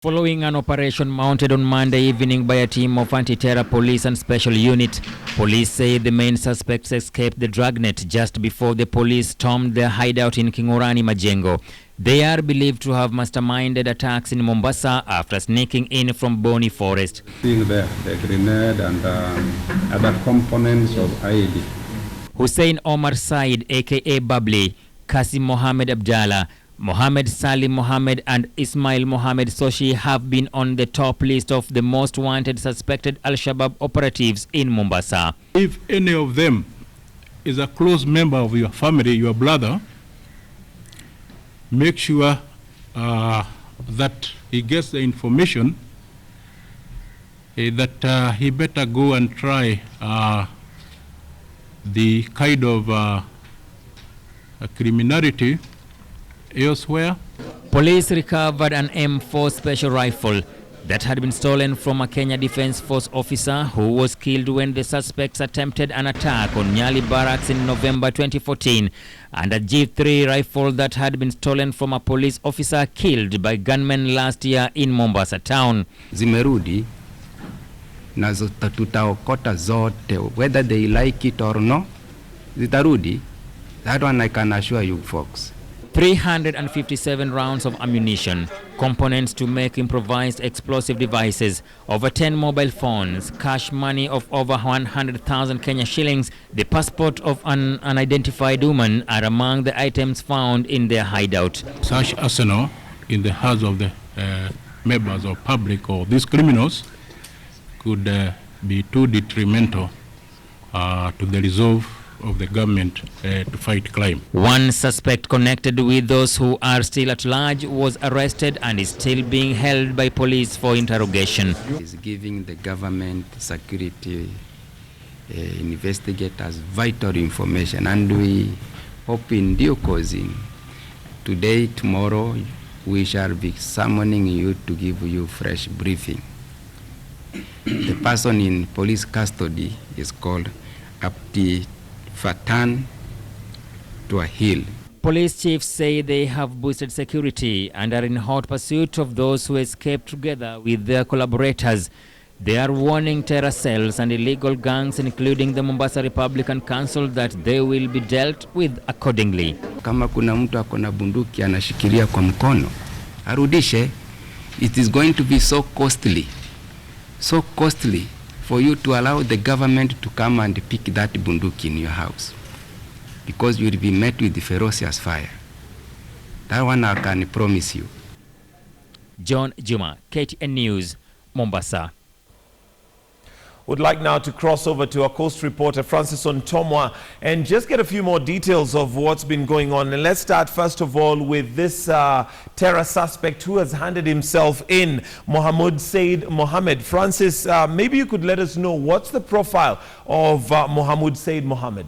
Following an operation mounted on Monday evening by a team of anti-terror police and special unit, police say the main suspects escaped the dragnet just before the police stormed their hideout in Kingorani Majengo. They are believed to have masterminded attacks in Mombasa after sneaking in from Boni Forest. Seeing the grenade and other components of IED. Hussein Omar Said, aka Babli, Kasim Mohammed Abdallah, Mohammed Salim Mohammed and Ismail Mohammed Soshi have been on the top list of the most wanted suspected Al-Shabaab operatives in Mombasa. If any of them is a close member of your family, your brother, make sure that he gets the information that he better go and try the kind of criminality elsewhere. Police recovered an M4 special rifle that had been stolen from a Kenya Defence Force officer who was killed when the suspects attempted an attack on Nyali Barracks in November 2014, and a G3 rifle that had been stolen from a police officer killed by gunmen last year in Mombasa town. Zimerudi na tutaokota zote, whether they like it or no, zitarudi. That one I can assure you folks. 357 rounds of ammunition, components to make improvised explosive devices, over 10 mobile phones, cash money of over 100,000 Kenya shillings, the passport of an unidentified woman are among the items found in their hideout. Such arsenal in the hands of the members of public or these criminals could be too detrimental to the resolve of the government to fight crime. One suspect connected with those who are still at large was arrested and is still being held by police for interrogation. Is giving the government security investigators vital information, and we hope in due course, today, tomorrow, we shall be summoning you to give you fresh briefing. The person in police custody is called Abdi Fatan to a hill. Police chiefs say they have boosted security and are in hot pursuit of those who escaped together with their collaborators. They are warning terror cells and illegal gangs, including the Mombasa Republican Council, that they will be dealt with accordingly. Kama kuna mtu akona bunduki anashikilia kwa mkono, arudishe. It is going to be so costly for you to allow the government to come and pick that bunduki in your house, because you will be met with the ferocious fire. That one I can promise you. John Juma, KTN News, Mombasa. Would like now to cross over to our coast reporter Francis Ontomwa and just get a few more details of what's been going on. And let's start first of all with this terror suspect who has handed himself in, Mohammed Said Mohammed. Francis, maybe you could let us know what's the profile of Mohammed Said Mohammed.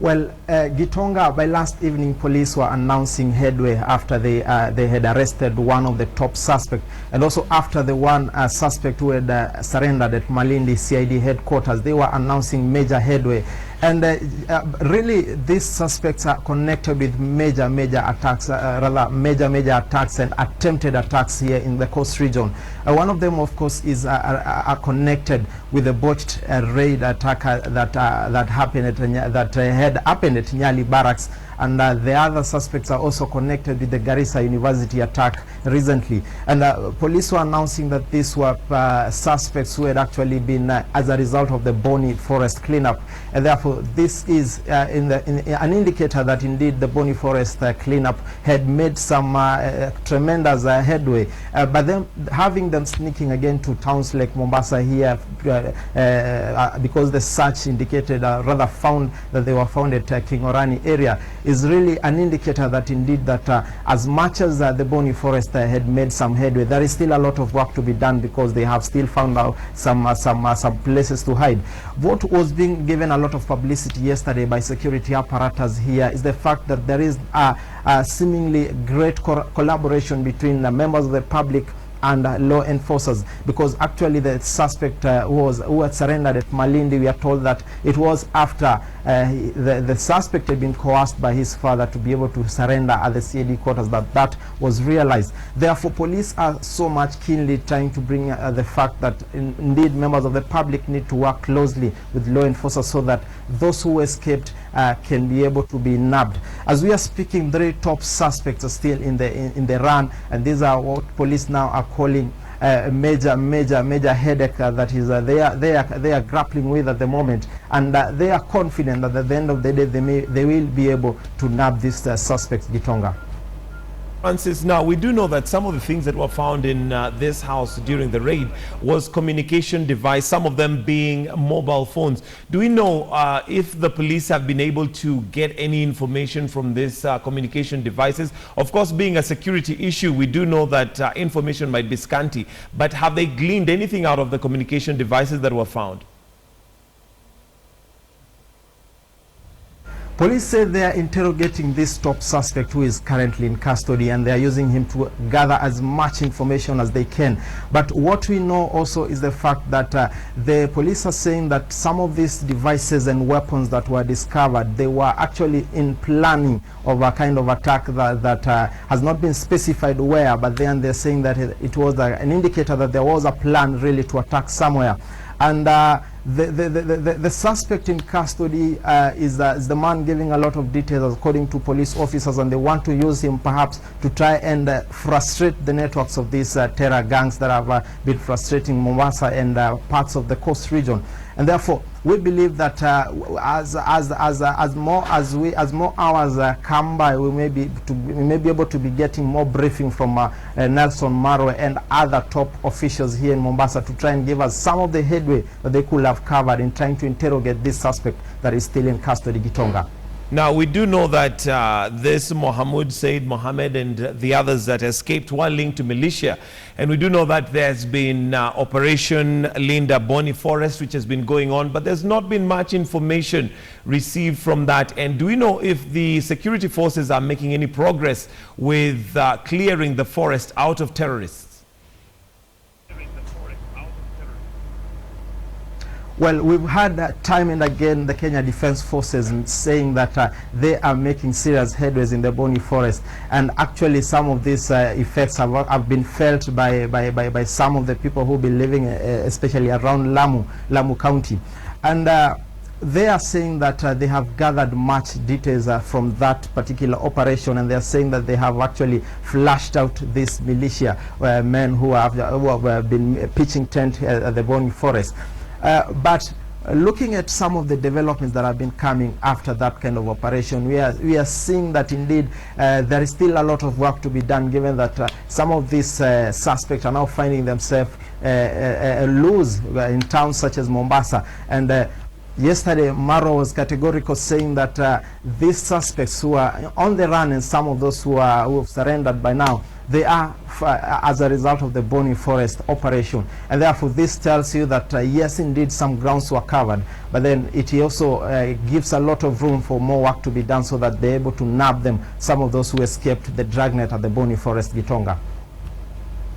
Well, Gitonga, by last evening, police were announcing headway after they had arrested one of the top suspects, and also after the one suspect who had surrendered at Malindi CID headquarters. They were announcing major headway. And really, these suspects are connected with major attacks, major attacks and attempted attacks here in the coast region. One of them, of course, is connected with the botched raid attack that had happened at Nyali Barracks. And the other suspects are also connected with the Garissa University attack recently. And police were announcing that these were suspects who had actually been as a result of the Boni Forest cleanup. And therefore, this is an indicator that indeed the Boni Forest cleanup had made some tremendous headway. But then having them sneaking again to towns like Mombasa here, because the search indicated, rather found that they were found at Kingorani area, is really an indicator that indeed that as much as the Boni Forest had made some headway, there is still a lot of work to be done, because they have still found out some places to hide. What was being given a lot of publicity yesterday by security apparatus here is the fact that there is a seemingly great collaboration between the members of the public and law enforcers, because actually the suspect who had surrendered at Malindi, we are told that it was after the suspect had been coerced by his father to be able to surrender at the CAD quarters that was realized. Therefore, police are so much keenly trying to bring the fact that indeed members of the public need to work closely with law enforcers so that those who escaped can be able to be nabbed. As we are speaking, 3 top suspects are still in the run, and these are what police now are calling a major headache that is they are grappling with at the moment, and they are confident that at the end of the day they will be able to nab these suspects. Gitonga. Francis, now we do know that some of the things that were found in this house during the raid was communication device, some of them being mobile phones. Do we know if the police have been able to get any information from these communication devices? Of course, being a security issue, we do know that information might be scanty, but have they gleaned anything out of the communication devices that were found? Police say they are interrogating this top suspect who is currently in custody, and they are using him to gather as much information as they can. But what we know also is the fact that the police are saying that some of these devices and weapons that were discovered, they were actually in planning of a kind of attack that has not been specified where, but then they're saying that it was an indicator that there was a plan really to attack somewhere. And the suspect in custody is the man giving a lot of details according to police officers, and they want to use him perhaps to try and frustrate the networks of these terror gangs that have been frustrating Mombasa and parts of the coast region. And therefore, we believe that as more hours come by, we may be able to be getting more briefing from Nelson Marwa and other top officials here in Mombasa to try and give us some of the headway that they could have covered in trying to interrogate this suspect that is still in custody. Gitonga. Now, we do know that this Mohammed, Said Mohammed, and the others that escaped were linked to militia. And we do know that there's been Operation Linda Boni Forest, which has been going on, but there's not been much information received from that. And do we know if the security forces are making any progress with clearing the forest out of terrorists? Well, we've had time and again the Kenya Defence Forces saying that they are making serious headways in the Boni Forest, and actually some of these effects have been felt by some of the people who be living especially around Lamu County, and they are saying that they have gathered much details from that particular operation, and they are saying that they have actually flushed out this militia men who have been pitching tent at the Boni Forest. But looking at some of the developments that have been coming after that kind of operation, we are seeing that indeed there is still a lot of work to be done, given that some of these suspects are now finding themselves loose in towns such as Mombasa. And yesterday, Marwa was categorical, saying that these suspects who are on the run and some of those who have surrendered by now, they are as a result of the Boni Forest operation. And therefore, this tells you that yes, indeed, some grounds were covered, but then it also gives a lot of room for more work to be done so that they're able to nab them, some of those who escaped the dragnet at the Boni Forest. Gitonga.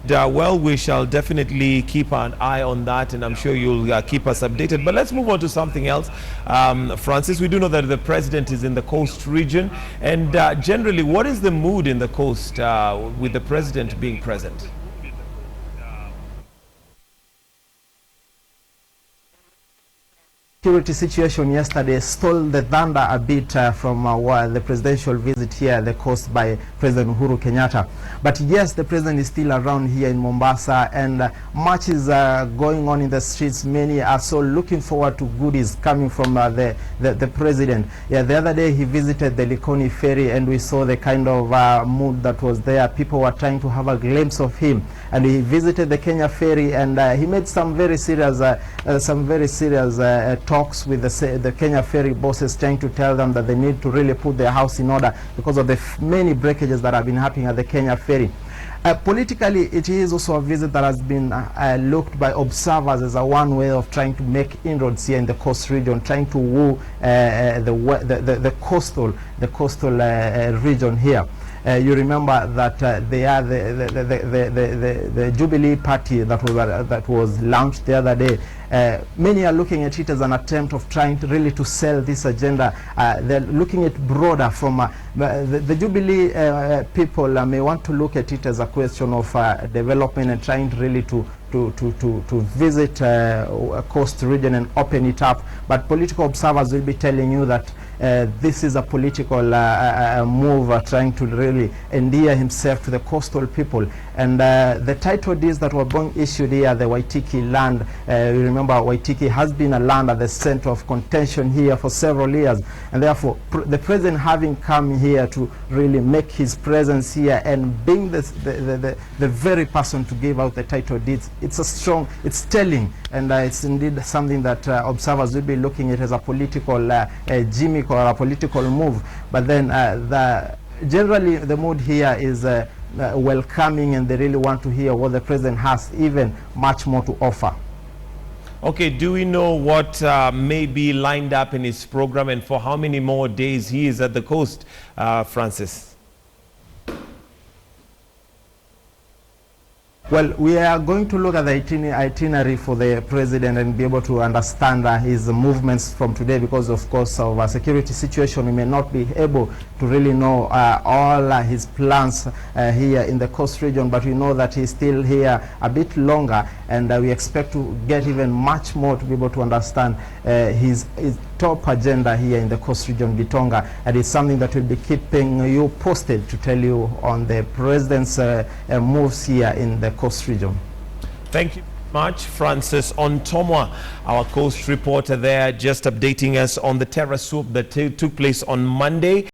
Well, we shall definitely keep an eye on that, and I'm sure you'll keep us updated. But let's move on to something else. Francis, we do know that the president is in the coast region, and generally, what is the mood in the coast with the president being present? Security situation yesterday stole the thunder a bit from the presidential visit here at the coast by President Uhuru Kenyatta. But yes, the president is still around here in Mombasa, and much is going on in the streets. Many are so looking forward to goodies coming from the president. Yeah, the other day he visited the Likoni ferry, and we saw the kind of mood that was there. People were trying to have a glimpse of him, and he visited the Kenya ferry, and he made some very serious talks with the Kenya ferry bosses, trying to tell them that they need to really put their house in order because of the many breakages that have been happening at the Kenya ferry. Politically, it is also a visit that has been looked by observers as a one way of trying to make inroads here in the coast region, trying to woo the coastal region here. You remember that they are the Jubilee Party that was launched the other day. Many are looking at it as an attempt of trying to really to sell this agenda. They're looking at broader from the Jubilee people may want to look at it as a question of development and trying really to visit a coast region and open it up. But political observers will be telling you that this is a political move trying to really endear himself to the coastal people. And the title deeds that were being issued here, the Waitiki land, you remember Waitiki has been a land at the center of contention here for several years. And therefore, the president having come here to really make his presence here and being the very person to give out the title deeds, it's a strong, it's telling, and it's indeed something that observers will be looking at as a political gimmick or a political move. But then generally the mood here is welcoming, and they really want to hear what the president has even much more to offer. Okay, do we know what may be lined up in his program and for how many more days he is at the coast, Francis? Well, we are going to look at the itinerary for the president and be able to understand his movements from today, because of course of a security situation we may not be able to really know all his plans here in the coast region, but we know that he's still here a bit longer, and we expect to get even much more to be able to understand his top agenda here in the coast region, Gitonga, and it's something that will be keeping you posted to tell you on the president's moves here in the coast region. Thank you much, Francis Ontomwa, our coast reporter there, just updating us on the terror swoop that took place on Monday.